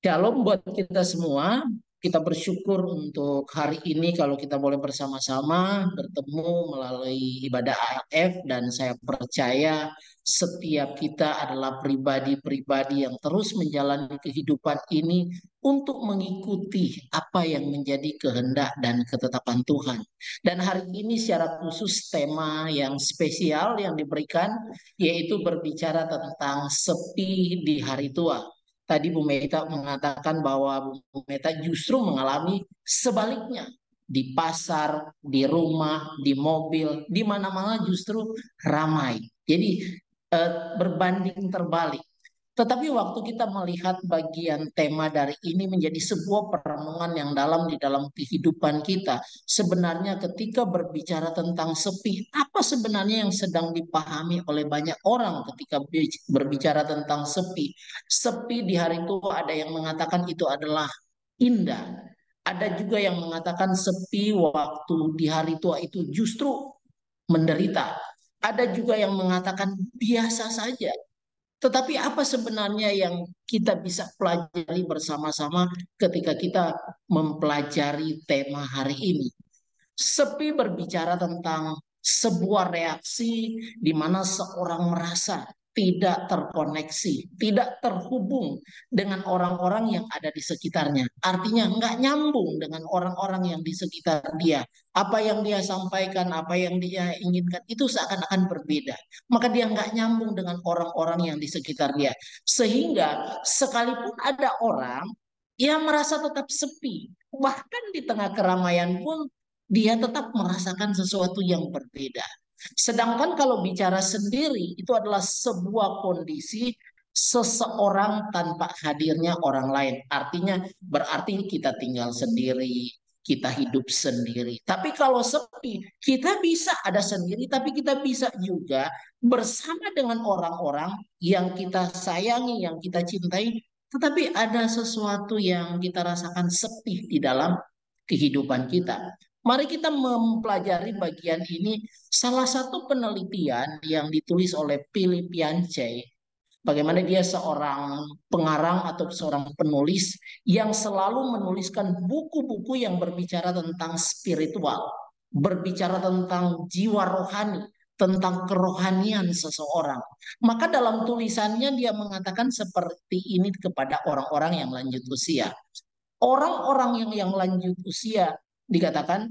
Shalom buat kita semua. Kita bersyukur untuk hari ini kalau kita boleh bersama-sama bertemu melalui ibadah ALF dan saya percaya setiap kita adalah pribadi-pribadi yang terus menjalani kehidupan ini untuk mengikuti apa yang menjadi kehendak dan ketetapan Tuhan. Dan hari ini secara khusus tema yang spesial yang diberikan yaitu berbicara tentang sepi di hari tua. Tadi Bu Meta mengatakan bahwa Bu Meta justru mengalami sebaliknya. Di pasar, di rumah, di mobil, di mana-mana justru ramai. Jadi berbanding terbalik. Tetapi waktu kita melihat bagian tema dari ini menjadi sebuah perenungan yang dalam di dalam kehidupan kita. Sebenarnya ketika berbicara tentang sepi, apa sebenarnya yang sedang dipahami oleh banyak orang ketika berbicara tentang sepi? Sepi di hari tua ada yang mengatakan itu adalah indah. Ada juga yang mengatakan sepi waktu di hari tua itu justru menderita. Ada juga yang mengatakan biasa saja. Tetapi apa sebenarnya yang kita bisa pelajari bersama-sama ketika kita mempelajari tema hari ini? Sepi berbicara tentang sebuah reaksi di mana seorang merasa tidak terkoneksi, tidak terhubung dengan orang-orang yang ada di sekitarnya. Artinya nggak nyambung dengan orang-orang yang di sekitar dia. Apa yang dia sampaikan, apa yang dia inginkan, itu seakan-akan berbeda. Maka dia nggak nyambung dengan orang-orang yang di sekitar dia. Sehingga sekalipun ada orang yang merasa tetap sepi, bahkan di tengah keramaian pun dia tetap merasakan sesuatu yang berbeda. Sedangkan kalau bicara sendiri, itu adalah sebuah kondisi seseorang tanpa hadirnya orang lain. Artinya berarti kita tinggal sendiri, kita hidup sendiri. Tapi kalau sepi, kita bisa ada sendiri, tapi kita bisa juga bersama dengan orang-orang yang kita sayangi, yang kita cintai, tetapi ada sesuatu yang kita rasakan sepi di dalam kehidupan kita. Mari kita mempelajari bagian ini. Salah satu penelitian yang ditulis oleh Philip Yancey, bagaimana dia seorang pengarang atau seorang penulis yang selalu menuliskan buku-buku yang berbicara tentang spiritual, berbicara tentang jiwa rohani, tentang kerohanian seseorang. Maka dalam tulisannya dia mengatakan seperti ini kepada orang-orang yang lanjut usia. Orang-orang yang lanjut usia dikatakan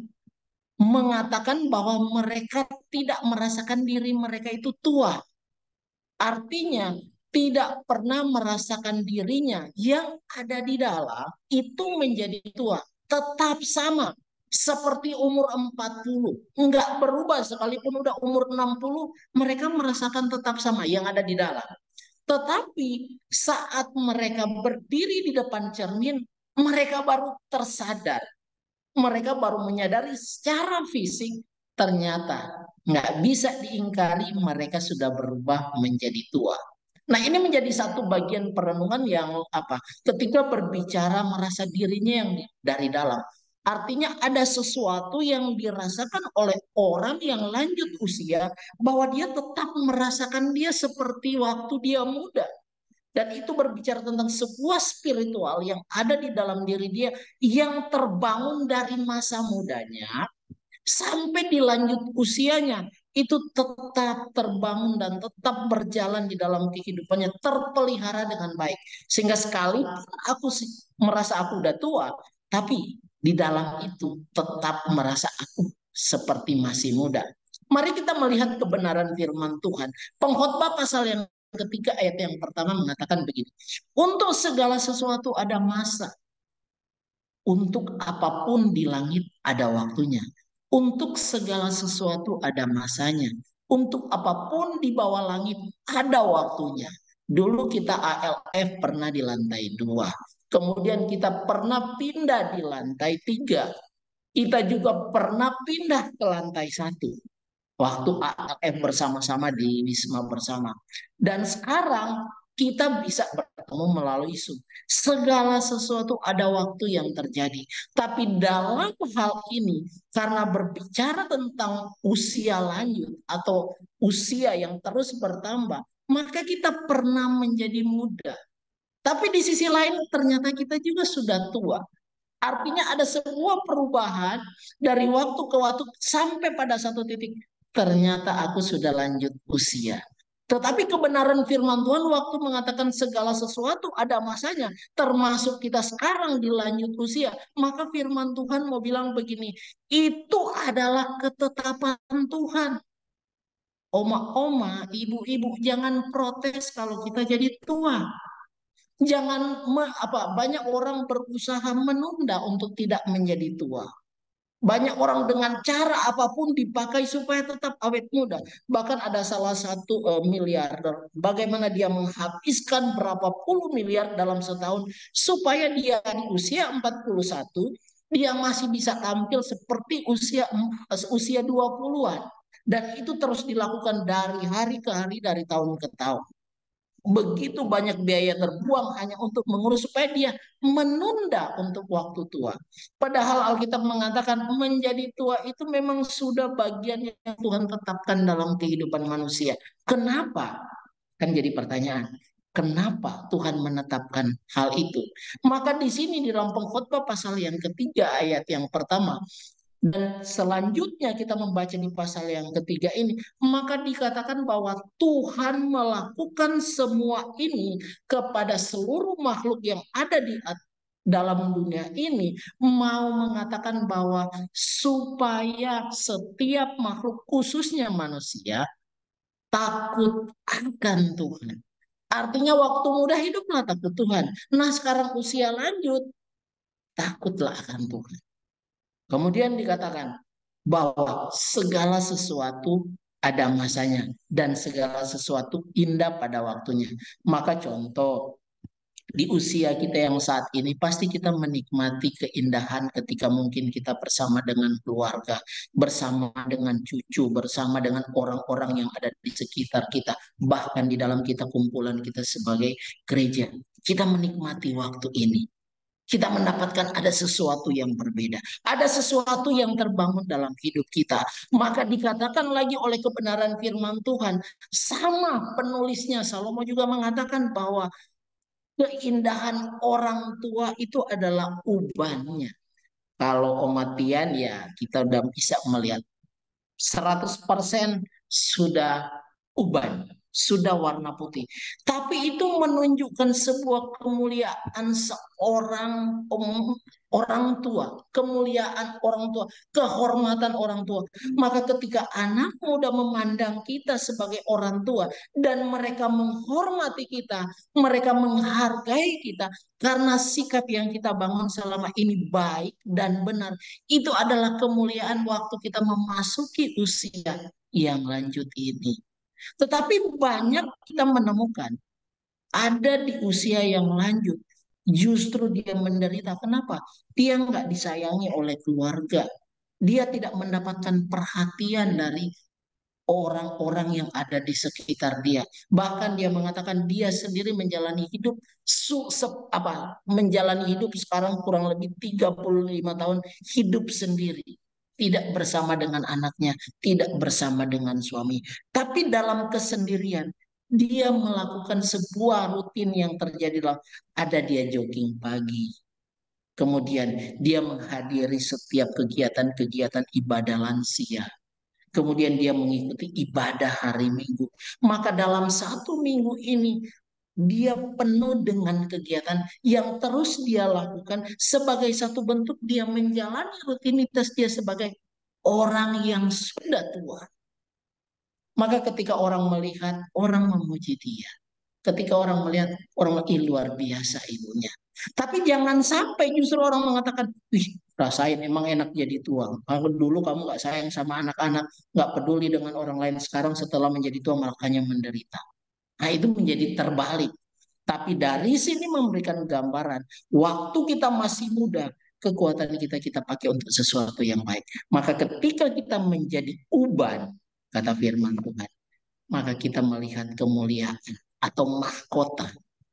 mengatakan bahwa mereka tidak merasakan diri mereka itu tua. Artinya tidak pernah merasakan dirinya yang ada di dalam itu menjadi tua. Tetap sama seperti umur 40. Enggak berubah sekalipun udah umur 60, mereka merasakan tetap sama yang ada di dalam. Tetapi saat mereka berdiri di depan cermin, mereka baru tersadar, mereka baru menyadari secara fisik ternyata nggak bisa diingkari mereka sudah berubah menjadi tua. Nah, ini menjadi satu bagian perenungan yang apa? Ketika berbicara merasa dirinya yang dari dalam. Artinya ada sesuatu yang dirasakan oleh orang yang lanjut usia bahwa dia tetap merasakan dia seperti waktu dia muda. Dan itu berbicara tentang sebuah spiritual yang ada di dalam diri dia yang terbangun dari masa mudanya sampai di lanjut usianya itu tetap terbangun dan tetap berjalan di dalam kehidupannya terpelihara dengan baik. Sehingga sekali aku merasa aku udah tua, tapi di dalam itu tetap merasa aku seperti masih muda. Mari kita melihat kebenaran firman Tuhan. Pengkhotbah pasal yang ketiga ayat yang pertama mengatakan begini. Untuk segala sesuatu ada masa. Untuk apapun di langit ada waktunya. Untuk segala sesuatu ada masanya. Untuk apapun di bawah langit ada waktunya. Dulu kita ALF pernah di lantai 2. Kemudian kita pernah pindah di lantai 3. Kita juga pernah pindah ke lantai 1 waktu ALF bersama-sama di Wisma Bersama. Dan sekarang kita bisa bertemu melalui Zoom. Segala sesuatu ada waktu yang terjadi. Tapi dalam hal ini, karena berbicara tentang usia lanjut atau usia yang terus bertambah, maka kita pernah menjadi muda. Tapi di sisi lain ternyata kita juga sudah tua. Artinya ada sebuah perubahan dari waktu ke waktu sampai pada satu titik. Ternyata aku sudah lanjut usia. Tetapi kebenaran firman Tuhan waktu mengatakan segala sesuatu ada masanya, termasuk kita sekarang di lanjut usia. Maka firman Tuhan mau bilang begini, itu adalah ketetapan Tuhan. Oma-oma, ibu-ibu, jangan protes kalau kita jadi tua. Jangan banyak orang berusaha menunda untuk tidak menjadi tua. Banyak orang dengan cara apapun dipakai supaya tetap awet muda. Bahkan ada salah satu miliarder, bagaimana dia menghabiskan berapa puluh miliar dalam setahun supaya dia di usia 41 dia masih bisa tampil seperti usia 20-an. Dan itu terus dilakukan dari hari ke hari, dari tahun ke tahun. Begitu banyak biaya terbuang hanya untuk mengurus supaya dia menunda untuk waktu tua. Padahal Alkitab mengatakan menjadi tua itu memang sudah bagian yang Tuhan tetapkan dalam kehidupan manusia. Kenapa? Kan jadi pertanyaan. Kenapa Tuhan menetapkan hal itu? Maka di sini di dalam pengkhotbah pasal yang ketiga ayat yang pertama dan selanjutnya kita membaca di pasal yang ketiga ini, maka dikatakan bahwa Tuhan melakukan semua ini kepada seluruh makhluk yang ada di dalam dunia ini, mau mengatakan bahwa supaya setiap makhluk khususnya manusia takut akan Tuhan. Artinya waktu muda hiduplah takut Tuhan. Nah sekarang usia lanjut, takutlah akan Tuhan. Kemudian dikatakan bahwa segala sesuatu ada masanya dan segala sesuatu indah pada waktunya. Maka contoh di usia kita yang saat ini pasti kita menikmati keindahan ketika mungkin kita bersama dengan keluarga, bersama dengan cucu, bersama dengan orang-orang yang ada di sekitar kita, bahkan di dalam kita kumpulan kita sebagai gereja. Kita menikmati waktu ini. Kita mendapatkan ada sesuatu yang berbeda. Ada sesuatu yang terbangun dalam hidup kita. Maka dikatakan lagi oleh kebenaran firman Tuhan. Sama penulisnya, Salomo juga mengatakan bahwa keindahan orang tua itu adalah ubannya. Kalau kematian ya kita udah bisa melihat 100% sudah uban, sudah warna putih. Tapi itu menunjukkan sebuah kemuliaan seorang orang tua, kemuliaan orang tua, kehormatan orang tua. Maka ketika anak muda memandang kita sebagai orang tua dan mereka menghormati kita, mereka menghargai kita karena sikap yang kita bangun selama ini baik dan benar. Itu adalah kemuliaan waktu kita memasuki usia yang lanjut ini. Tetapi banyak kita menemukan ada di usia yang lanjut. Justru dia menderita. Kenapa? Dia nggak disayangi oleh keluarga. Dia tidak mendapatkan perhatian dari orang-orang yang ada di sekitar dia. Bahkan dia mengatakan dia sendiri menjalani hidup menjalani hidup sekarang kurang lebih 35 tahun hidup sendiri. Tidak bersama dengan anaknya, tidak bersama dengan suami. Tapi dalam kesendirian, dia melakukan sebuah rutin yang terjadilah. Ada dia jogging pagi. Kemudian dia menghadiri setiap kegiatan-kegiatan ibadah lansia. Kemudian dia mengikuti ibadah hari Minggu. Maka dalam satu minggu ini dia penuh dengan kegiatan yang terus dia lakukan sebagai satu bentuk dia menjalani rutinitas dia sebagai orang yang sudah tua. Maka ketika orang melihat, orang memuji dia. Ketika orang melihat, orang luar biasa ibunya. Tapi jangan sampai justru orang mengatakan, wih, rasain emang enak jadi tua. Kalau dulu kamu gak sayang sama anak-anak, gak peduli dengan orang lain. Sekarang setelah menjadi tua malah hanya menderita. Nah itu menjadi terbalik. Tapi dari sini memberikan gambaran, waktu kita masih muda, kekuatan kita pakai untuk sesuatu yang baik. Maka ketika kita menjadi uban, kata firman Tuhan, maka kita melihat kemuliaan atau mahkota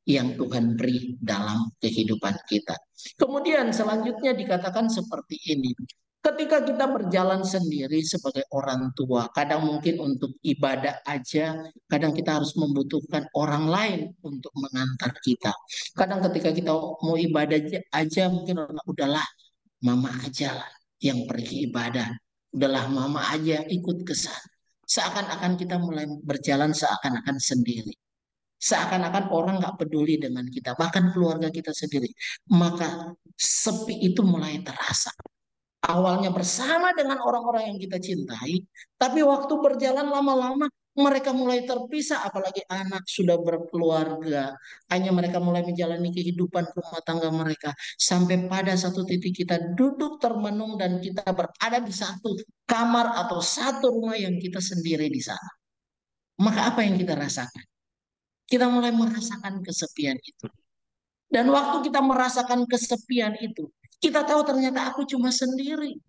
yang Tuhan beri dalam kehidupan kita. Kemudian selanjutnya dikatakan seperti ini. Ketika kita berjalan sendiri sebagai orang tua, kadang mungkin untuk ibadah aja, kadang kita harus membutuhkan orang lain untuk mengantar kita. Kadang ketika kita mau ibadah aja, mungkin orang, udahlah, mama aja lah yang pergi ibadah. Udahlah, mama aja ikut ke sana. Seakan-akan kita mulai berjalan seakan-akan sendiri. Seakan-akan orang nggak peduli dengan kita, bahkan keluarga kita sendiri. Maka sepi itu mulai terasa. Awalnya bersama dengan orang-orang yang kita cintai, tapi waktu berjalan lama-lama mereka mulai terpisah, apalagi anak sudah berkeluarga. Hanya mereka mulai menjalani kehidupan rumah tangga mereka. Sampai pada satu titik kita duduk termenung dan kita berada di satu kamar atau satu rumah yang kita sendiri di sana. Maka apa yang kita rasakan? Kita mulai merasakan kesepian itu. Dan waktu kita merasakan kesepian itu, kita tahu ternyata aku cuma sendiri.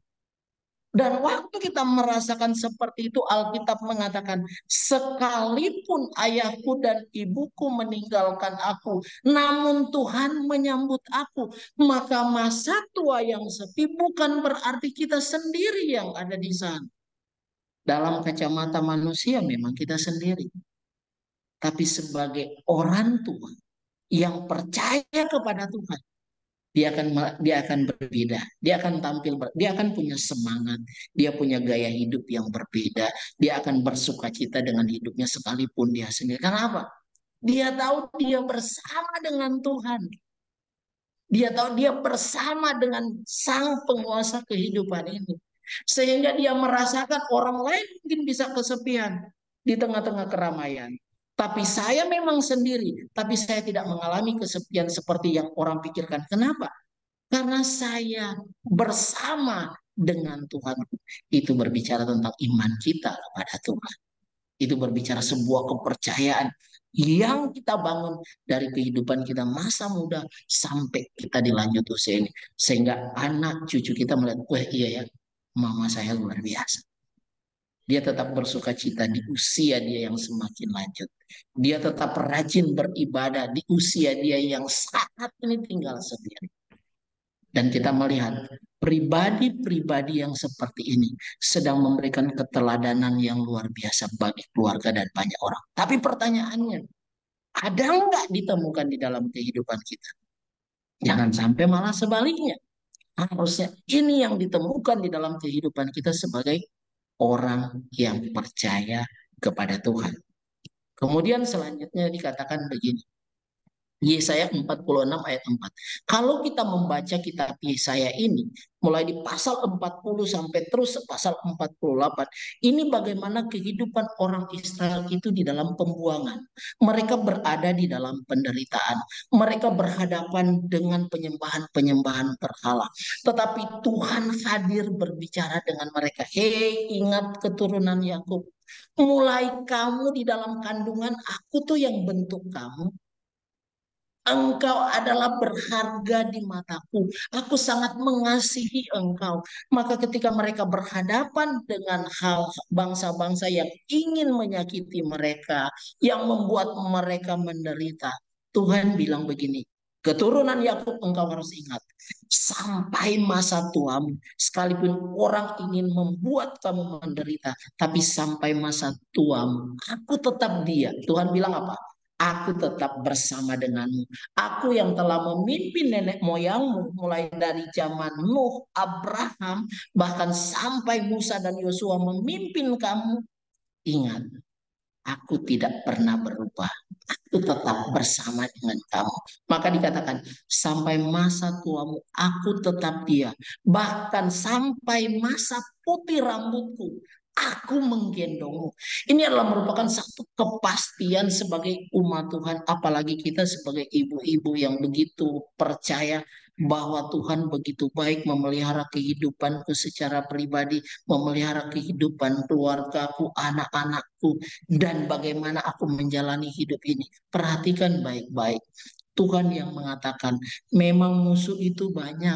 Dan waktu kita merasakan seperti itu, Alkitab mengatakan, sekalipun ayahku dan ibuku meninggalkan aku, namun Tuhan menyambut aku. Maka masa tua yang sepi bukan berarti kita sendiri yang ada di sana. Dalam kacamata manusia memang kita sendiri. Tapi sebagai orang tua yang percaya kepada Tuhan, dia akan berbeda, dia akan dia akan punya semangat, dia punya gaya hidup yang berbeda, dia akan bersuka cita dengan hidupnya sekalipun dia sendiri. Kenapa? Dia tahu dia bersama dengan Tuhan, dia tahu dia bersama dengan sang penguasa kehidupan ini, sehingga dia merasakan orang lain mungkin bisa kesepian di tengah-tengah keramaian. Tapi saya memang sendiri, tapi saya tidak mengalami kesepian seperti yang orang pikirkan. Kenapa? Karena saya bersama dengan Tuhan. Itu berbicara tentang iman kita kepada Tuhan. Itu berbicara sebuah kepercayaan yang kita bangun dari kehidupan kita masa muda sampai kita di lanjut usia ini. Sehingga anak cucu kita melihat, wah iya ya, mama saya luar biasa. Dia tetap bersuka cita di usia dia yang semakin lanjut. Dia tetap rajin beribadah di usia dia yang saat ini tinggal sendiri. Dan kita melihat pribadi-pribadi yang seperti ini sedang memberikan keteladanan yang luar biasa bagi keluarga dan banyak orang. Tapi pertanyaannya, ada nggak ditemukan di dalam kehidupan kita? Jangan sampai malah sebaliknya. Harusnya ini yang ditemukan di dalam kehidupan kita sebagai orang yang percaya kepada Tuhan. Kemudian selanjutnya dikatakan begini. Yesaya 46 ayat 4. Kalau kita membaca kitab Yesaya ini, mulai di pasal 40 sampai terus pasal 48, ini bagaimana kehidupan orang Israel itu di dalam pembuangan. Mereka berada di dalam penderitaan. Mereka berhadapan dengan penyembahan-penyembahan berhala. Tetapi Tuhan hadir berbicara dengan mereka. Hei, ingat keturunan Yakub. Mulai kamu di dalam kandungan, aku tuh yang bentuk kamu. Engkau adalah berharga di mataku. Aku sangat mengasihi engkau. Maka ketika mereka berhadapan dengan hal bangsa-bangsa yang ingin menyakiti mereka, yang membuat mereka menderita, Tuhan bilang begini, keturunan Yakub engkau harus ingat, sampai masa tuamu, sekalipun orang ingin membuat kamu menderita, tapi sampai masa tuamu, aku tetap dia. Tuhan bilang apa? Aku tetap bersama denganmu. Aku yang telah memimpin nenek moyangmu mulai dari zaman Nuh, Abraham, bahkan sampai Musa dan Yosua memimpin kamu. Ingat, aku tidak pernah berubah. Aku tetap bersama dengan kamu. Maka dikatakan, sampai masa tuamu, aku tetap dia. Bahkan sampai masa putih rambutku, aku menggendongmu. Ini adalah merupakan satu kepastian sebagai umat Tuhan. Apalagi kita sebagai ibu-ibu yang begitu percaya bahwa Tuhan begitu baik memelihara kehidupanku secara pribadi, memelihara kehidupan keluargaku, anak-anakku, dan bagaimana aku menjalani hidup ini. Perhatikan baik-baik. Tuhan yang mengatakan, memang musuh itu banyak.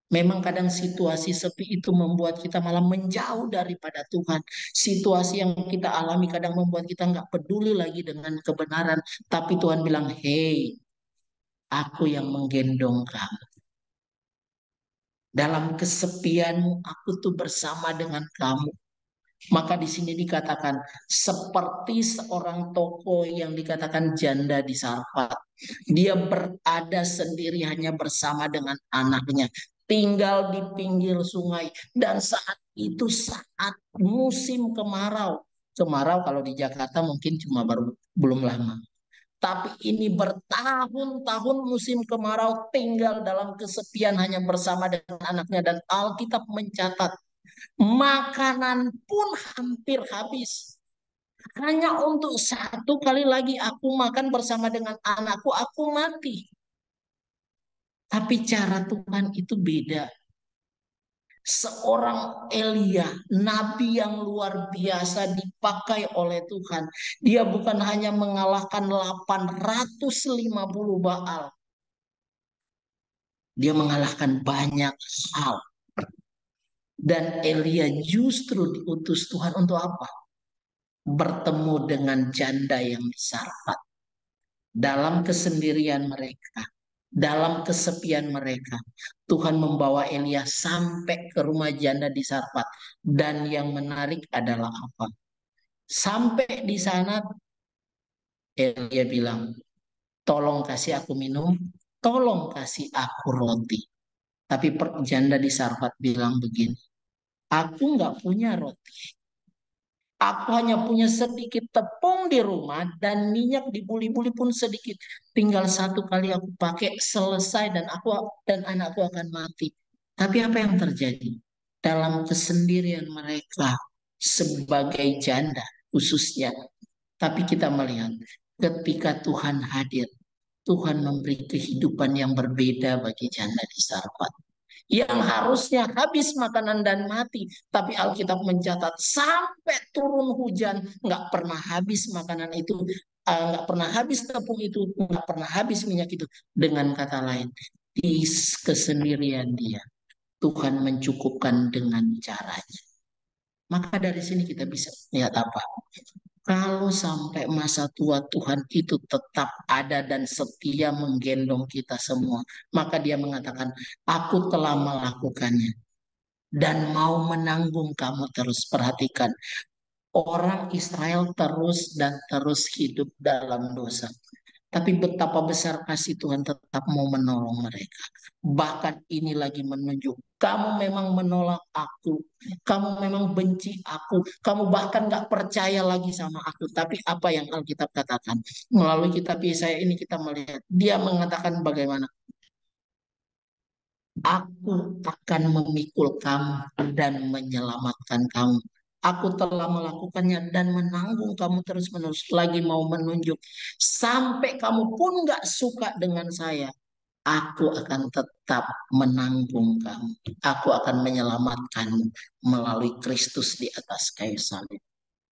Memang kadang situasi sepi itu membuat kita malah menjauh daripada Tuhan. Situasi yang kita alami kadang membuat kita nggak peduli lagi dengan kebenaran. Tapi Tuhan bilang, hei, aku yang menggendong kamu. Dalam kesepianmu aku tuh bersama dengan kamu. Maka di sini dikatakan seperti seorang toko yang dikatakan janda di Sarfat. Dia berada sendiri hanya bersama dengan anaknya. Tinggal di pinggir sungai. Dan saat itu saat musim kemarau. Kemarau kalau di Jakarta mungkin cuma baru belum lama. Tapi ini bertahun-tahun musim kemarau tinggal dalam kesepian hanya bersama dengan anaknya. Dan Alkitab mencatat makanan pun hampir habis. Hanya untuk satu kali lagi aku makan bersama dengan anakku, aku mati. Tapi cara Tuhan itu beda. Seorang Elia, nabi yang luar biasa dipakai oleh Tuhan. Dia bukan hanya mengalahkan 850 Baal. Dia mengalahkan banyak hal. Dan Elia justru diutus Tuhan untuk apa? Bertemu dengan janda yang disarpat. Dalam kesendirian mereka, dalam kesepian mereka, Tuhan membawa Elia sampai ke rumah janda di Sarfat. Dan yang menarik adalah apa? Sampai di sana Elia bilang, tolong kasih aku minum, tolong kasih aku roti. Tapi janda di Sarfat bilang begini, aku nggak punya roti. Aku hanya punya sedikit tepung di rumah dan minyak di buli-buli pun sedikit. Tinggal satu kali aku pakai selesai dan aku dan anakku akan mati. Tapi apa yang terjadi? Dalam kesendirian mereka sebagai janda khususnya. Tapi kita melihat ketika Tuhan hadir, Tuhan memberi kehidupan yang berbeda bagi janda di Sarfat yang harusnya habis makanan dan mati. Tapi Alkitab mencatat sampai turun hujan nggak pernah habis makanan itu, nggak pernah habis tepung itu, nggak pernah habis minyak itu. Dengan kata lain, di kesendirian dia, Tuhan mencukupkan dengan caranya. Maka dari sini kita bisa lihat apa? Kalau sampai masa tua Tuhan itu tetap ada dan setia menggendong kita semua. Maka dia mengatakan, aku telah melakukannya dan mau menanggung kamu terus. Perhatikan, orang Israel terus dan terus hidup dalam dosa. Tapi betapa besar kasih Tuhan tetap mau menolong mereka. Bahkan ini lagi menunjuk, kamu memang menolak aku. Kamu memang benci aku. Kamu bahkan gak percaya lagi sama aku. Tapi apa yang Alkitab katakan? Melalui kitab Yesaya ini kita melihat. Dia mengatakan bagaimana? Aku akan memikul kamu dan menyelamatkan kamu. Aku telah melakukannya dan menanggung kamu terus-menerus. Lagi mau menunjuk. Sampai kamu pun gak suka dengan saya. Aku akan tetap menanggung kamu. Aku akan menyelamatkanmu melalui Kristus di atas kayu salib.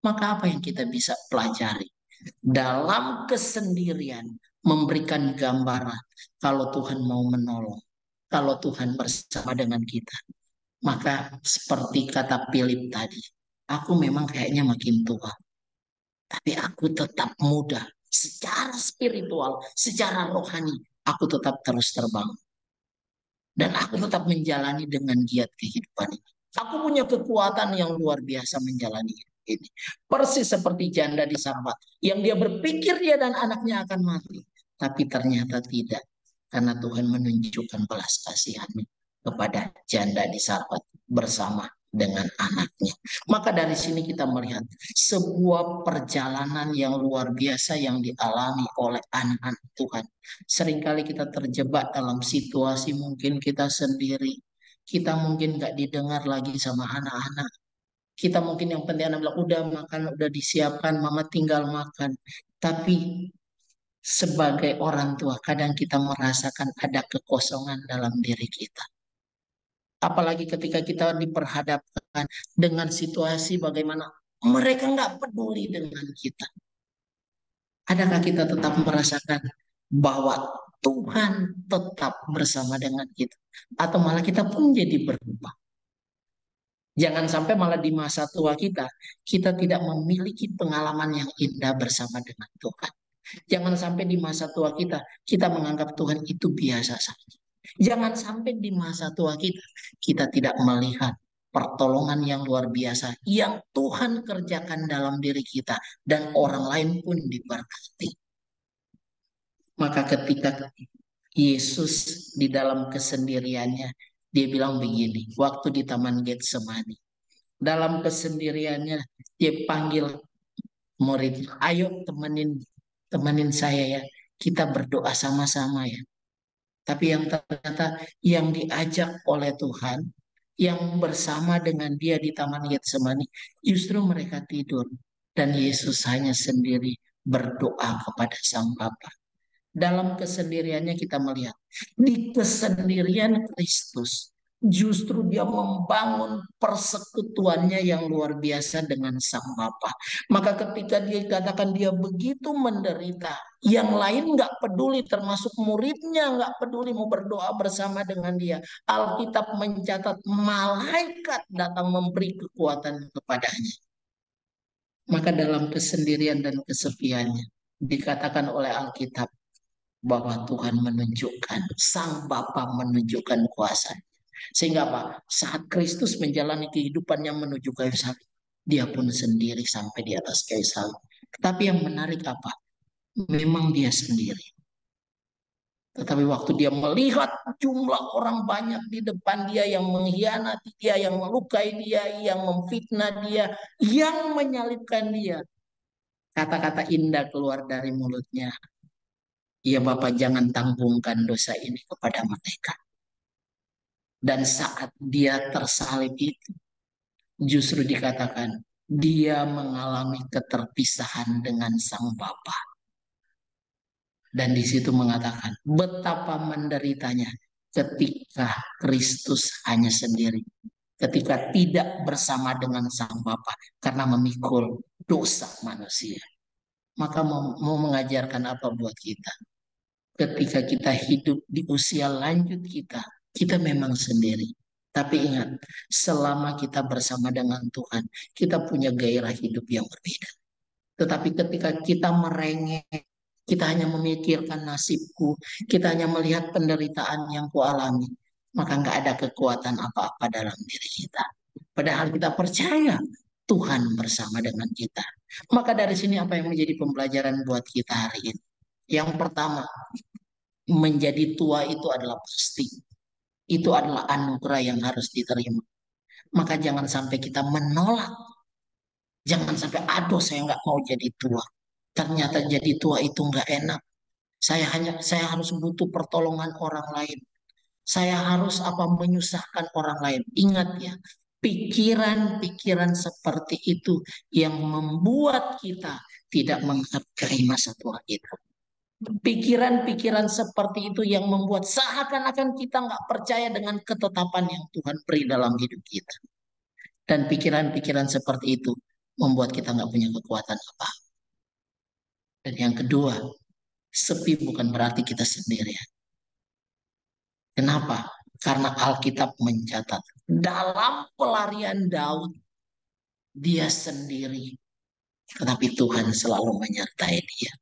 Maka apa yang kita bisa pelajari? Dalam kesendirian memberikan gambaran kalau Tuhan mau menolong. Kalau Tuhan bersama dengan kita. Maka seperti kata Philip tadi, aku memang kayaknya makin tua. Tapi aku tetap muda. Secara spiritual, secara rohani, aku tetap terus terbang. Dan aku tetap menjalani dengan giat kehidupan ini. Aku punya kekuatan yang luar biasa menjalani hidup ini. Persis seperti janda di Sarfat. Yang dia berpikir dia dan anaknya akan mati. Tapi ternyata tidak. Karena Tuhan menunjukkan belas kasihannya kepada janda di Sarfat bersama dengan anaknya. Maka dari sini kita melihat sebuah perjalanan yang luar biasa yang dialami oleh anak-anak Tuhan. Seringkali kita terjebak dalam situasi mungkin kita sendiri. Kita mungkin nggak didengar lagi sama anak-anak. Kita mungkin yang penting anak bilang, udah makan, udah disiapkan, mama tinggal makan. Tapi sebagai orang tua, kadang kita merasakan ada kekosongan dalam diri kita. Apalagi ketika kita diperhadapkan dengan situasi bagaimana mereka nggak peduli dengan kita. Adakah kita tetap merasakan bahwa Tuhan tetap bersama dengan kita? Atau malah kita pun jadi berubah. Jangan sampai malah di masa tua kita tidak memiliki pengalaman yang indah bersama dengan Tuhan. Jangan sampai di masa tua kita menganggap Tuhan itu biasa saja. Jangan sampai di masa tua kita tidak melihat pertolongan yang luar biasa yang Tuhan kerjakan dalam diri kita dan orang lain pun diberkati. Maka ketika Yesus di dalam kesendiriannya, dia bilang begini, waktu di Taman Getsemani. Dalam kesendiriannya, dia panggil murid, ayo temenin temenin saya ya, kita berdoa sama-sama ya. Tapi yang ternyata yang diajak oleh Tuhan, yang bersama dengan dia di Taman Getsemani, justru mereka tidur. Dan Yesus hanya sendiri berdoa kepada Sang Bapa. Dalam kesendiriannya kita melihat, di kesendirian Kristus, justru dia membangun persekutuannya yang luar biasa dengan Sang Bapa. Maka ketika dia katakan dia begitu menderita, yang lain nggak peduli, termasuk muridnya nggak peduli mau berdoa bersama dengan dia. Alkitab mencatat malaikat datang memberi kekuatan kepadanya. Maka dalam kesendirian dan kesepiannya dikatakan oleh Alkitab bahwa Tuhan menunjukkan, Sang Bapa menunjukkan kuasa. Sehingga apa? Saat Kristus menjalani kehidupannya menuju kayu salib, dia pun sendiri sampai di atas kayu salib. Tetapi yang menarik apa? Memang dia sendiri. Tetapi waktu dia melihat jumlah orang banyak di depan dia yang mengkhianati dia, yang melukai dia, yang memfitnah dia, yang menyalibkan dia, kata-kata indah keluar dari mulutnya. Ya Bapak, jangan tanggungkan dosa ini kepada mereka. Dan saat dia tersalib itu, justru dikatakan dia mengalami keterpisahan dengan Sang Bapa. Dan di situ mengatakan betapa menderitanya ketika Kristus hanya sendiri. Ketika tidak bersama dengan Sang Bapa karena memikul dosa manusia. Maka mau mengajarkan apa buat kita? Ketika kita hidup di usia lanjut kita memang sendiri. Tapi ingat, selama kita bersama dengan Tuhan, kita punya gairah hidup yang berbeda. Tetapi ketika kita merengek, kita hanya memikirkan nasibku, kita hanya melihat penderitaan yang kualami, maka nggak ada kekuatan apa-apa dalam diri kita. Padahal kita percaya Tuhan bersama dengan kita. Maka dari sini apa yang menjadi pembelajaran buat kita hari ini? Yang pertama, menjadi tua itu adalah pasti. Itu adalah anugerah yang harus diterima. Maka jangan sampai kita menolak. Jangan sampai, aduh saya nggak mau jadi tua. Ternyata jadi tua itu nggak enak. Saya harus butuh pertolongan orang lain. Saya harus menyusahkan orang lain. Ingat ya, pikiran-pikiran seperti itu yang membuat kita tidak menghargai masa tua kita. Pikiran-pikiran seperti itu yang membuat seakan-akan kita nggak percaya dengan ketetapan yang Tuhan beri dalam hidup kita. Dan pikiran-pikiran seperti itu membuat kita nggak punya kekuatan apa. Dan yang kedua, sepi bukan berarti kita sendirian. Kenapa? Karena Alkitab mencatat dalam pelarian Daud, dia sendiri. Tetapi Tuhan selalu menyertai dia.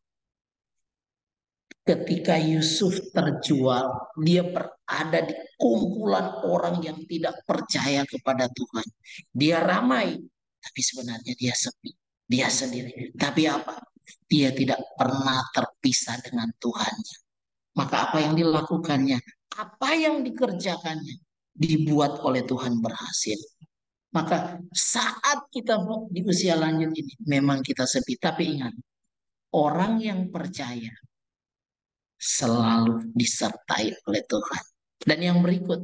Ketika Yusuf terjual, dia berada di kumpulan orang yang tidak percaya kepada Tuhan. Dia ramai, tapi sebenarnya dia sepi. Dia sendiri. Tapi apa? Dia tidak pernah terpisah dengan Tuhannya. Maka apa yang dilakukannya? Apa yang dikerjakannya? Dibuat oleh Tuhan berhasil. Maka saat kita di usia lanjut ini, memang kita sepi. Tapi ingat, orang yang percaya selalu disertai oleh Tuhan. Dan yang berikut,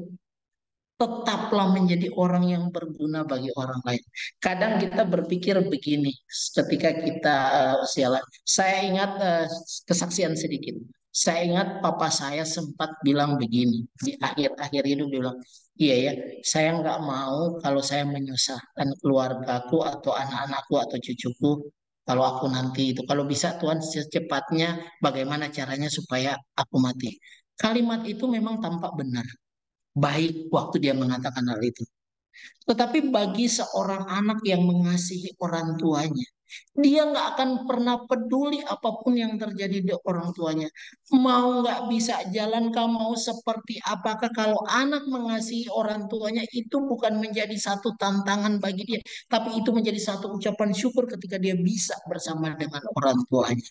tetaplah menjadi orang yang berguna bagi orang lain. Kadang kita berpikir begini, ketika kita usia saya ingat kesaksian sedikit. Saya ingat papa saya sempat bilang begini, di akhir-akhir hidup dia bilang, iya ya, saya nggak mau kalau saya menyusahkan keluargaku atau anak-anakku atau cucuku kalau aku nanti itu. Kalau bisa Tuhan secepatnya bagaimana caranya supaya aku mati. Kalimat itu memang tampak benar. Baik waktu dia mengatakan hal itu. Tetapi bagi seorang anak yang mengasihi orang tuanya, Dia nggak akan pernah peduli apapun yang terjadi di orang tuanya. Mau nggak bisa jalan, kah mau seperti apakah, kalau anak mengasihi orang tuanya itu bukan menjadi satu tantangan bagi dia, tapi itu menjadi satu ucapan syukur ketika dia bisa bersama dengan orang tuanya.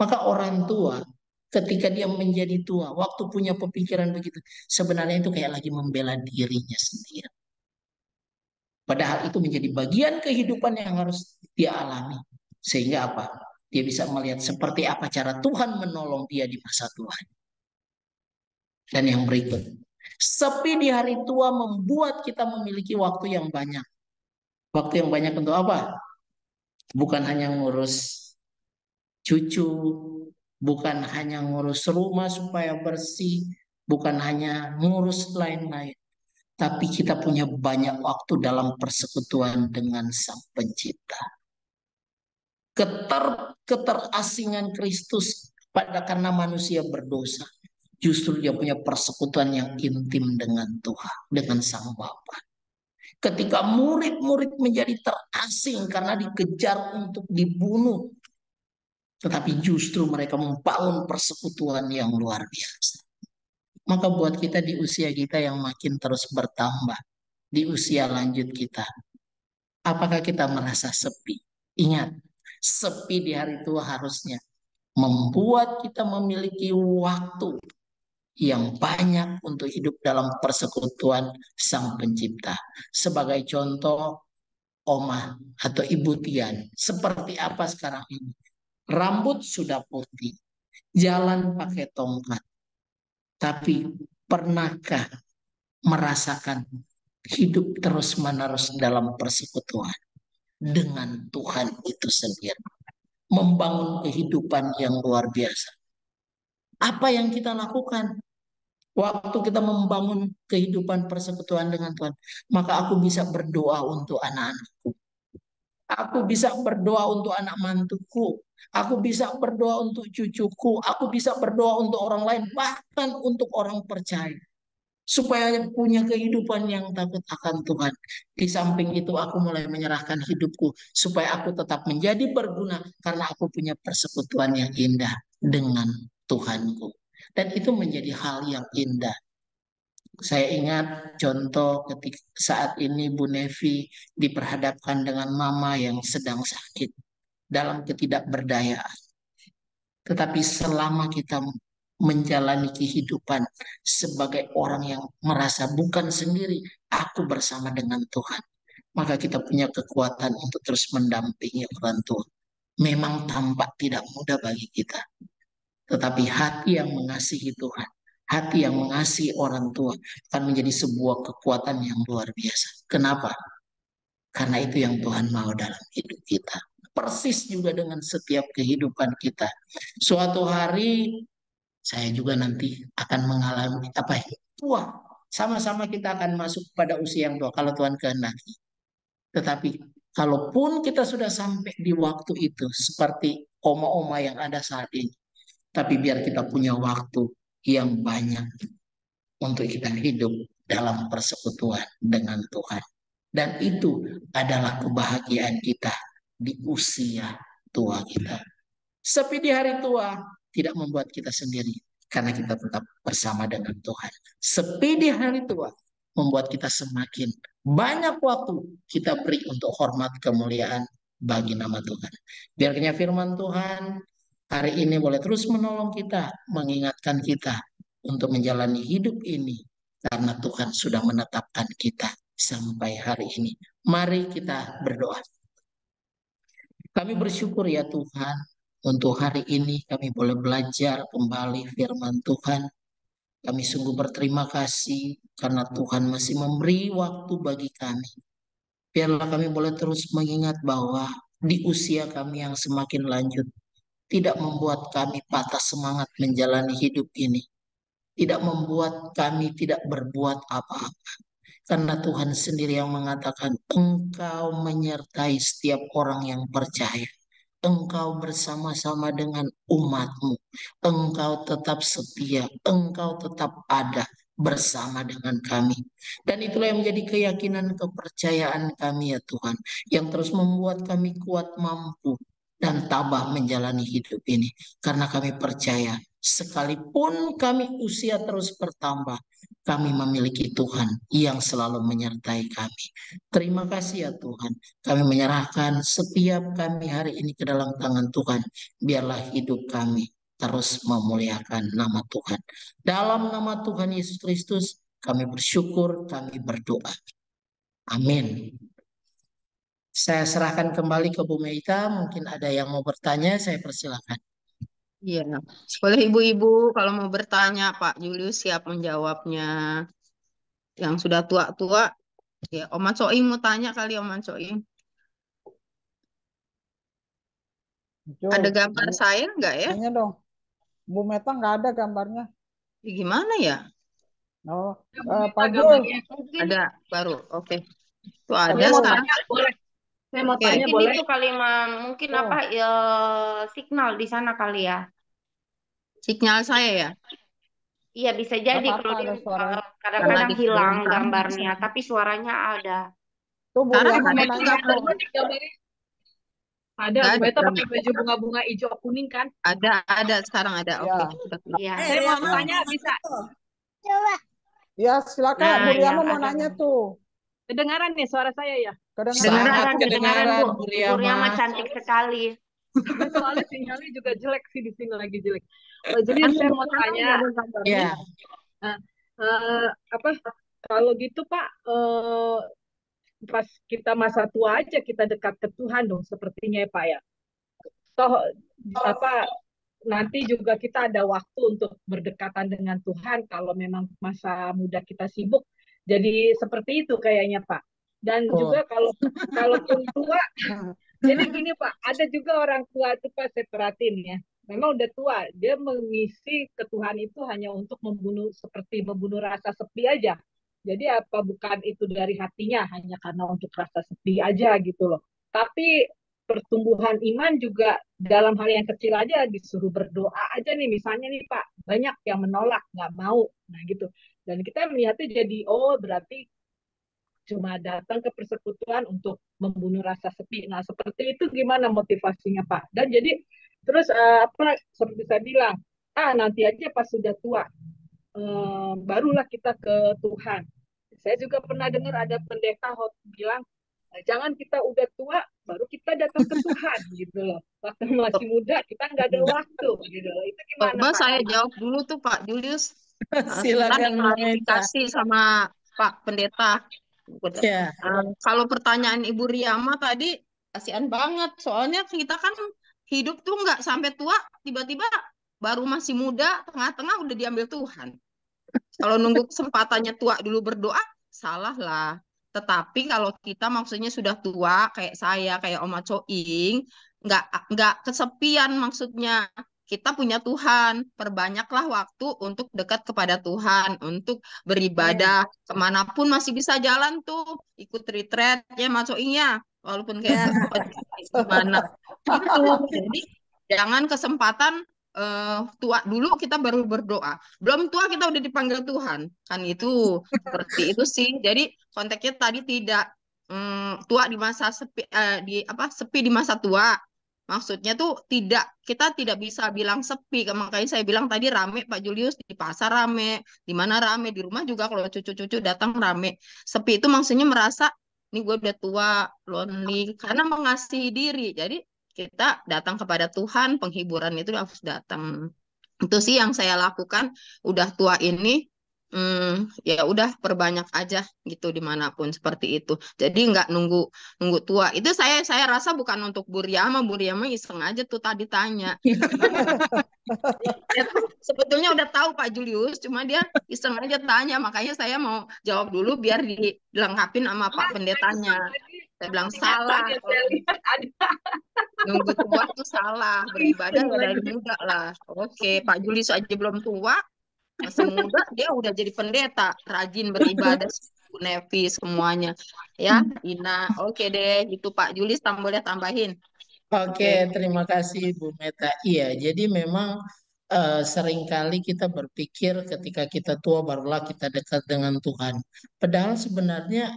Maka orang tua ketika dia menjadi tua, waktu punya pemikiran begitu, sebenarnya itu kayak lagi membela dirinya sendiri. Padahal itu menjadi bagian kehidupan yang harus dia alami. Sehingga apa? Dia bisa melihat seperti apa cara Tuhan menolong dia di masa tua. Dan yang berikut, sepi di hari tua membuat kita memiliki waktu yang banyak. Waktu yang banyak untuk apa? Bukan hanya ngurus cucu, bukan hanya ngurus rumah supaya bersih, bukan hanya ngurus lain-lain. Tapi kita punya banyak waktu dalam persekutuan dengan Sang Pencipta. Keterasingan Kristus pada karena manusia berdosa. Justru dia punya persekutuan yang intim dengan Tuhan, dengan Sang Bapa. Ketika murid-murid menjadi terasing karena dikejar untuk dibunuh, tetapi justru mereka membangun persekutuan yang luar biasa. Maka buat kita di usia kita yang makin terus bertambah, di usia lanjut kita, apakah kita merasa sepi? Ingat, sepi di hari tua harusnya membuat kita memiliki waktu yang banyak untuk hidup dalam persekutuan Sang Pencipta. Sebagai contoh, Oma atau Ibu Tian, seperti apa sekarang ini? Rambut sudah putih, jalan pakai tongkat. Tapi pernahkah merasakan hidup terus-menerus dalam persekutuan dengan Tuhan itu sendiri? Membangun kehidupan yang luar biasa. Apa yang kita lakukan waktu kita membangun kehidupan persekutuan dengan Tuhan? Maka aku bisa berdoa untuk anak-anakku. Aku bisa berdoa untuk anak mantuku. Aku bisa berdoa untuk cucuku. Aku bisa berdoa untuk orang lain. Bahkan untuk orang percaya. Supaya punya kehidupan yang takut akan Tuhan. Di samping itu aku mulai menyerahkan hidupku. Supaya aku tetap menjadi berguna. Karena aku punya persekutuan yang indah dengan Tuhanku. Dan itu menjadi hal yang indah. Saya ingat contoh ketika saat ini Bu Nevi diperhadapkan dengan mama yang sedang sakit dalam ketidakberdayaan. Tetapi selama kita menjalani kehidupan sebagai orang yang merasa bukan sendiri, aku bersama dengan Tuhan, maka kita punya kekuatan untuk terus mendampingi orang tua. Memang tampak tidak mudah bagi kita, tetapi hati yang mengasihi Tuhan, hati yang mengasihi orang tua akan menjadi sebuah kekuatan yang luar biasa. Kenapa? Karena itu yang Tuhan mau dalam hidup kita. Persis juga dengan setiap kehidupan kita. Suatu hari saya juga nanti akan mengalami apa ya? Tua. Sama-sama kita akan masuk pada usia yang tua kalau Tuhan kehendaki. Tetapi kalaupun kita sudah sampai di waktu itu seperti oma-oma yang ada saat ini, tapi biar kita punya waktu yang banyak untuk kita hidup dalam persekutuan dengan Tuhan. Dan itu adalah kebahagiaan kita di usia tua kita. Sepi di hari tua tidak membuat kita sendiri karena kita tetap bersama dengan Tuhan. Sepi di hari tua membuat kita semakin banyak waktu kita beri untuk hormat kemuliaan bagi nama Tuhan. Biarnya firman Tuhan hari ini boleh terus menolong kita, mengingatkan kita untuk menjalani hidup ini karena Tuhan sudah menetapkan kita sampai hari ini. Mari kita berdoa. Kami bersyukur ya Tuhan, untuk hari ini kami boleh belajar kembali firman Tuhan. Kami sungguh berterima kasih karena Tuhan masih memberi waktu bagi kami. Biarlah kami boleh terus mengingat bahwa di usia kami yang semakin lanjut, tidak membuat kami patah semangat menjalani hidup ini. Tidak membuat kami tidak berbuat apa-apa. Karena Tuhan sendiri yang mengatakan, Engkau menyertai setiap orang yang percaya. Engkau bersama-sama dengan umatmu. Engkau tetap setia. Engkau tetap ada bersama dengan kami. Dan itulah yang menjadi keyakinan kepercayaan kami ya Tuhan, yang terus membuat kami kuat, mampu, dan tabah menjalani hidup ini. Karena kami percaya, sekalipun kami usia terus bertambah, kami memiliki Tuhan yang selalu menyertai kami. Terima kasih ya Tuhan. Kami menyerahkan setiap kami hari ini ke dalam tangan Tuhan. Biarlah hidup kami terus memuliakan nama Tuhan. Dalam nama Tuhan Yesus Kristus, kami bersyukur, kami berdoa. Amin. Saya serahkan kembali ke Bu Meita. Mungkin ada yang mau bertanya, saya persilakan. Iya, boleh ibu-ibu kalau mau bertanya, Pak Julius siap menjawabnya. Yang sudah tua-tua, ya Oma Soim mau tanya kali Oma Soim. Ada Muncul. gambar saya nggak ya? Tanya dong. Bu Meta nggak ada gambarnya. Gimana ya? Oh, Meta Pak Jul. gambarnya. Mungkin Ada baru. Oke. Tuh saya ada mau sekarang. tanya, boleh. Saya mau Oke. tanya, Mungkin boleh. itu kali mungkin Tuh. apa ya, signal di sana kali ya. Signal saya ya. Iya bisa Nggak jadi apa-apa kalau ada dia suaranya. kadang-kadang Lagi hilang keberontak. gambarnya, tapi suaranya ada. Tuh Bu Sekarang Riana ada mau juga nanya tuh. Gambarnya, gambarnya. Ada, nggak Bu ada. Meta pakai baju bunga-bunga hijau kuning kan? Ada sekarang ada. Ya. Oke. Udah keluar. Iya. Saya mau Ya. tanya, bisa. Ya, silakan Nah, Bu Riana ya mau ada. nanya tuh. Kedengaran nih suara saya ya? Kedengaran. Sangat Kedengaran kedengaran, Bu. Bu Ibu Riama Riyama. cantik sekali. Nah, soalnya sinyalnya juga jelek sih di sini lagi jelek. Jadi Kan saya di mau sana tanya, nggak ada gambarnya. Ya, nah, apa kalau gitu Pak, pas kita masa tua aja kita dekat ke Tuhan dong sepertinya ya Pak ya. Toh apa nanti juga kita ada waktu untuk berdekatan dengan Tuhan kalau memang masa muda kita sibuk. Jadi seperti itu kayaknya Pak. Dan oh, juga kalaupun tua, jadi gini Pak, ada juga orang tua itu Pak saya perhatiin ya. Memang udah tua, dia mengisi ke Tuhan itu hanya untuk membunuh seperti membunuh rasa sepi aja. Jadi apa bukan itu dari hatinya hanya karena untuk rasa sepi aja gitu loh. Tapi pertumbuhan iman juga dalam hal yang kecil aja disuruh berdoa aja nih misalnya nih Pak banyak yang menolak nggak mau nah gitu dan kita melihatnya jadi oh berarti cuma datang ke persekutuan untuk membunuh rasa sepi. Nah, seperti itu gimana motivasinya, Pak? Dan jadi terus apa seperti saya bilang, nanti aja pas sudah tua barulah kita ke Tuhan. Saya juga pernah dengar ada pendeta bilang jangan kita udah tua baru kita datang ke Tuhan gitu loh. Waktu masih muda kita nggak ada waktu gitu loh. Itu gimana Coba Pak? saya jawab dulu tuh Pak Julius. Kita silakan Bu Meita. klarifikasi sama Pak Pendeta. Ya, Kalau pertanyaan Ibu Riyama tadi, kasihan banget. Soalnya kita kan hidup tuh nggak sampai tua, tiba-tiba baru masih muda, tengah-tengah udah diambil Tuhan. Kalau nunggu kesempatannya tua dulu berdoa, salah lah. Tetapi kalau kita maksudnya sudah tua, kayak saya, kayak Oma Coing, nggak kesepian maksudnya. Kita punya Tuhan, perbanyaklah waktu untuk dekat kepada Tuhan, untuk beribadah kemanapun masih bisa jalan tuh, ikut retreat ya Mas Coing ya, walaupun kayak gimana. Gitu. Jadi jangan kesempatan tua dulu kita baru berdoa. Belum tua kita udah dipanggil Tuhan. Kan itu seperti itu sih. Jadi konteksnya tadi tidak tua di masa sepi di apa sepi di masa tua. Maksudnya tuh kita tidak bisa bilang sepi. Makanya saya bilang tadi rame Pak Julius di pasar rame, di mana rame, di rumah juga kalau cucu-cucu datang rame. Sepi itu maksudnya merasa ini gue udah tua, lonely karena mengasihi diri. Jadi kita datang kepada Tuhan, penghiburan itu harus datang. Itu sih yang saya lakukan. Udah tua ini, ya udah perbanyak aja gitu dimanapun seperti itu. Jadi nggak nunggu nunggu tua. Itu saya rasa bukan untuk Bu Riyama iseng aja tuh tadi tanya. Dia tuh sebetulnya udah tahu Pak Julius, cuma dia iseng aja tanya. Makanya saya mau jawab dulu biar dilengkapin sama Pak Pendetanya. Saya bilang salah. Saya lihat ada Nunggu tua tuh salah, beribadah ya dari muda lah. Oke, Pak Julius aja belum tua, masih muda dia udah jadi pendeta, rajin beribadah, Bu Nevi semuanya. Ya, Ina. Oke deh, itu Pak Julius boleh tambahin. oke, terima kasih Bu Meta. Iya, jadi memang seringkali kita berpikir ketika kita tua barulah kita dekat dengan Tuhan. Padahal sebenarnya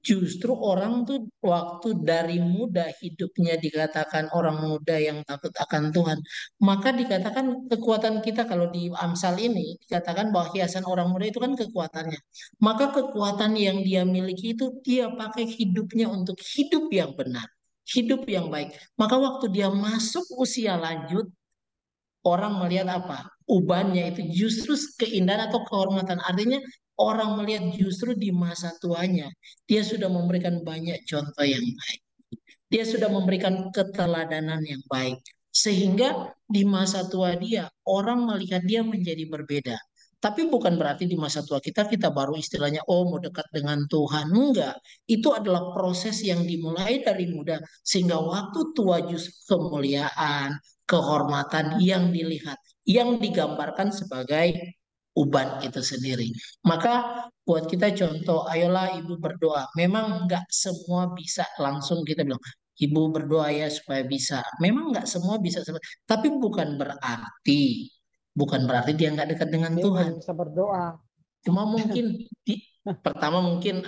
justru orang tuh waktu dari muda hidupnya dikatakan orang muda yang takut akan Tuhan. Maka dikatakan kekuatan kita kalau di Amsal ini dikatakan bahwa hiasan orang muda itu kan kekuatannya. Maka kekuatan yang dia miliki itu dia pakai hidupnya untuk hidup yang benar, hidup yang baik. Maka waktu dia masuk usia lanjut, orang melihat apa? Ubannya itu justru keindahan atau kehormatan. Artinya orang melihat justru di masa tuanya dia sudah memberikan banyak contoh yang baik. Dia sudah memberikan keteladanan yang baik. Sehingga di masa tua dia orang melihat dia menjadi berbeda. Tapi bukan berarti di masa tua kita baru istilahnya oh mau dekat dengan Tuhan. Enggak. Itu adalah proses yang dimulai dari muda sehingga waktu tua justru kemuliaan, kehormatan yang dilihat, yang digambarkan sebagai uban itu sendiri. Maka buat kita contoh, ayolah ibu berdoa. Memang nggak semua bisa langsung kita bilang, ibu berdoa ya supaya bisa. Memang nggak semua bisa, tapi bukan berarti dia nggak dekat dengan Dia Tuhan. belum bisa berdoa. Cuma mungkin pertama mungkin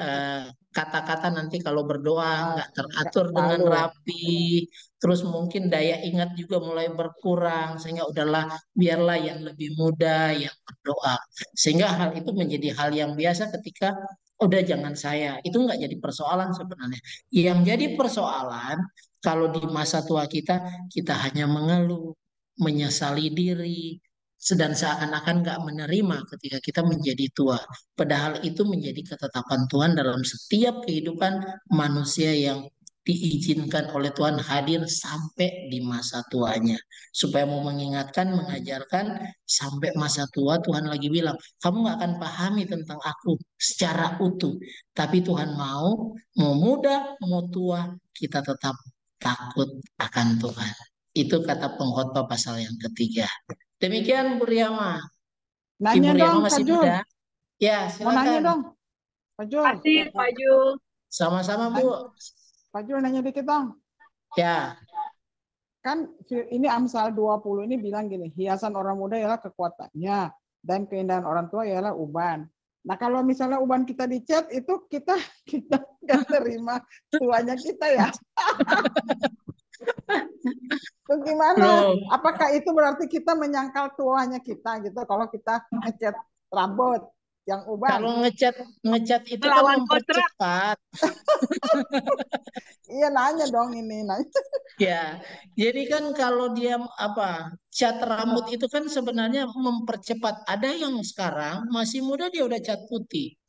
kata-kata nanti kalau berdoa nggak teratur dengan Malu. rapi, terus mungkin daya ingat juga mulai berkurang sehingga udahlah biarlah yang lebih muda yang berdoa. Sehingga hal itu menjadi hal yang biasa ketika udah jangan saya. Itu nggak jadi persoalan sebenarnya. Yang jadi persoalan kalau di masa tua kita hanya mengeluh, menyesali diri, sedang seakan-akan nggak menerima ketika kita menjadi tua. Padahal itu menjadi ketetapan Tuhan dalam setiap kehidupan manusia yang diizinkan oleh Tuhan hadir sampai di masa tuanya. Supaya mau mengingatkan, mengajarkan, sampai masa tua Tuhan lagi bilang, kamu nggak akan pahami tentang aku secara utuh. Tapi Tuhan mau muda, mau tua, kita tetap takut akan Tuhan. Itu kata pengkhotbah pasal yang ketiga. Demikian Bu Riyama. Ibu Nanya Riyama dong, Kak masih Jul. muda? Ya, Mau nanya silakan. dong, Pak Jul. Kasih Pak Jul. Sama-sama Bu. Nanya, Pak Jul nanya dikit dong. Ya, Kan ini Amsal 20 ini bilang gini, hiasan orang muda ialah kekuatannya dan keindahan orang tua ialah uban. Nah, kalau misalnya uban kita dicat itu kita nggak terima tuanya kita ya. Itu gimana? loh, Apakah itu berarti kita menyangkal tuanya kita gitu kalau kita ngecat rambut yang uban? kalau ngecat itu kan Melawan kodrat. mempercepat. Iya nanya dong ini nanya. Ya, jadi kan kalau dia cat rambut itu kan sebenarnya mempercepat. Ada yang sekarang masih muda dia udah cat putih,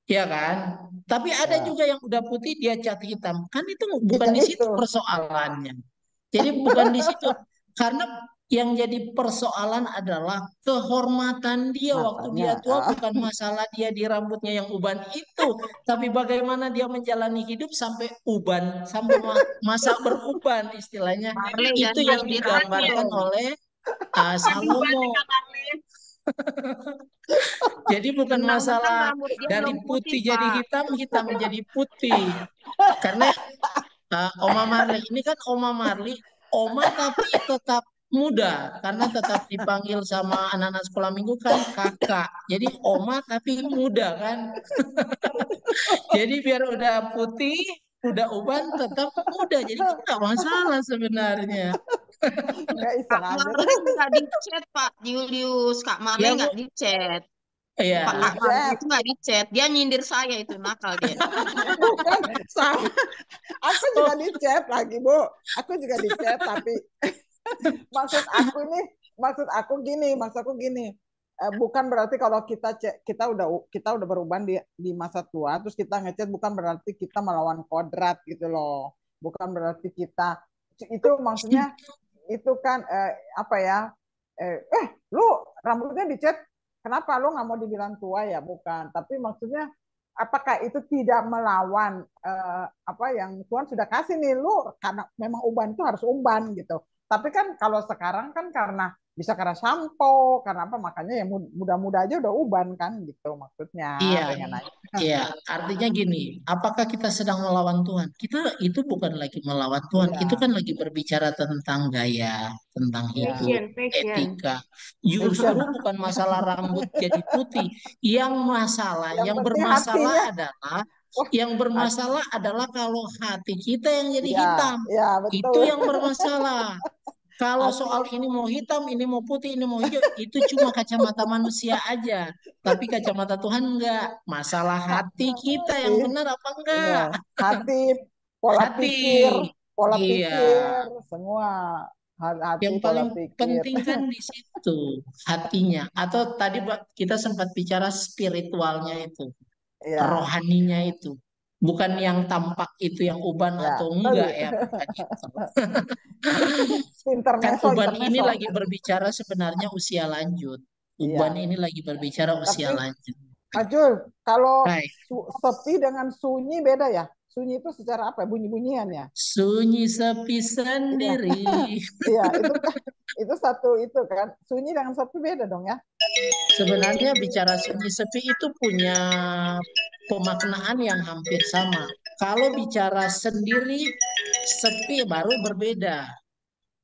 ya kan? Tapi ada Ya, juga yang udah putih dia cat hitam. Kan itu bukan iya di situ itu persoalannya. Jadi bukan di situ. Karena yang jadi persoalan adalah kehormatan dia waktu dia matanya. tua, bukan masalah dia di rambutnya yang uban itu, tapi bagaimana dia menjalani hidup sampai uban, sampai masa beruban istilahnya. Marley Itu jangan yang nyindir digambarkan aku. oleh Aduh, banyak Salomo. Kak Marley. Jadi bukan Mentang-mentang masalah rambut dia dari belum putih, putih jadi Pak. hitam, hitam menjadi putih. Karena Oma Marley ini kan Oma Marley, Oma tapi tetap muda karena tetap dipanggil sama anak-anak sekolah minggu kan kakak. Jadi Oma tapi muda kan. Jadi biar udah putih, udah uban tetap muda. Jadi itu nggak masalah sebenarnya. Nggak iseng Kak aja. Marley nggak di-chat, Pak Julius. Kak Marley Ya nggak Bu, di-chat. Pak ya. Kak Marley Dicet. itu nggak di-chat. Dia nyindir saya itu nakal dia. Bukan sama. Aku juga Oh, dicet lagi, Bu. Aku juga dicet tapi maksud aku gini. Bukan berarti kalau kita udah berubah di masa tua terus kita ngechat bukan berarti kita melawan kodrat gitu loh. Bukan berarti kita itu maksudnya itu kan apa ya? Lu rambutnya dicet kenapa lu nggak mau dibilang tua ya? Bukan. Tapi maksudnya apakah itu tidak melawan apa yang Tuhan sudah kasih nih lu karena memang uban itu harus uban gitu. Tapi kan kalau sekarang kan karena sampo, karena apa makanya ya muda-muda aja udah uban kan gitu maksudnya Iya, pengen nanya. iya. Artinya gini, apakah kita sedang melawan Tuhan? Kita itu bukan lagi melawan Tuhan, itu Iya, kan lagi berbicara tentang gaya, tentang iya. hidup, Passion, passion. etika. Justru Fiction. bukan masalah rambut jadi putih. Yang Yang penting bermasalah hatinya. adalah, Wah, yang hati. bermasalah adalah kalau hati kita yang jadi Iya, hitam. iya Itu betul. yang bermasalah. Kalau Hati. soal ini mau hitam, ini mau putih, ini mau hijau, itu cuma kacamata manusia aja. Tapi kacamata Tuhan enggak. Masalah hati kita Hati. yang benar apa Iya, enggak? hati, pola Hati. pikir, pola Iya. pikir, semua hati, Yang pola paling pikir. penting kan di situ hatinya. Atau tadi kita sempat bicara spiritualnya itu, Iya, rohaninya itu. Bukan yang tampak itu yang uban ya. atau enggak ya, bukan itu. Kan Intermeso, uban ini intermeso. lagi berbicara sebenarnya usia lanjut. Uban Iya, ini lagi berbicara usia tapi lanjut. Mas Jul, kalau Hai, sepi dengan sunyi beda ya? Sunyi itu secara apa? Bunyi-bunyian ya? sunyi sepi Iya, sendiri. iya, itu satu itu kan. Sunyi dengan sepi beda dong ya? Sebenarnya bicara sunyi sepi itu punya pemaknaan yang hampir sama. Kalau bicara sendiri, sepi baru berbeda.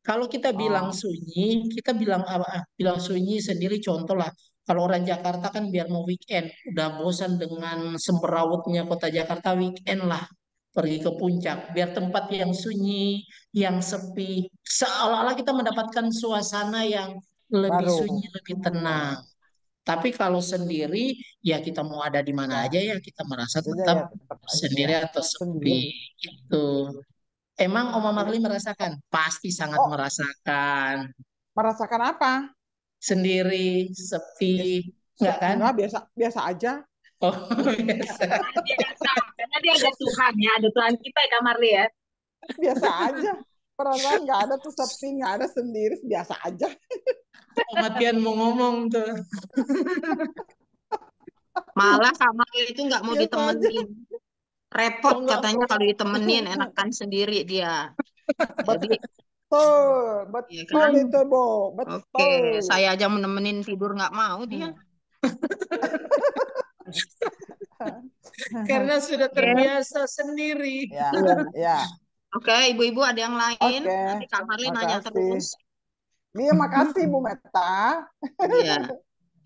Kalau kita bilang Oh, sunyi, kita bilang apa? Bilang sunyi sendiri contoh lah. Kalau orang Jakarta kan biar mau weekend, udah bosan dengan semberawutnya kota Jakarta, weekend lah pergi ke puncak. Biar tempat yang sunyi, yang sepi, seolah-olah kita mendapatkan suasana yang lebih baru. sunyi, lebih tenang. Tapi kalau sendiri, ya kita mau ada di mana Ya, aja ya kita merasa beda tetap ya tetap aja ya. sendiri atau sepi. Sendiri. Itu. Emang Oma Marley Iya. merasakan? Pasti sangat Oh, merasakan. merasakan apa? Sendiri, sepi, Ya, enggak kan? enggak biasa biasa aja. Oh, biasa. Biasa, karena dia ada Tuhan ya, ada Tuhan kita ya Kak Marli ya. Biasa aja. Perasaan nggak ada tuh sepi, nggak ada sendiri, biasa aja. Kematian mau ngomong tuh. Malah sama itu nggak mau Biasa aja. ditemenin. Repot Oh, enggak. katanya kalau ditemenin, enakan sendiri dia. Jadi, Betul, ya betul kan? itu, Bu. Oke, Betul. saya aja menemenin tidur nggak mau dia. Karena sudah Oke, terbiasa sendiri. Ya, iya. ya. Oke, ibu-ibu ada yang lain? Oke. Nanti Kak Marlin nanya Makasih. terus. Iya, makasih Bu Meta. Iya.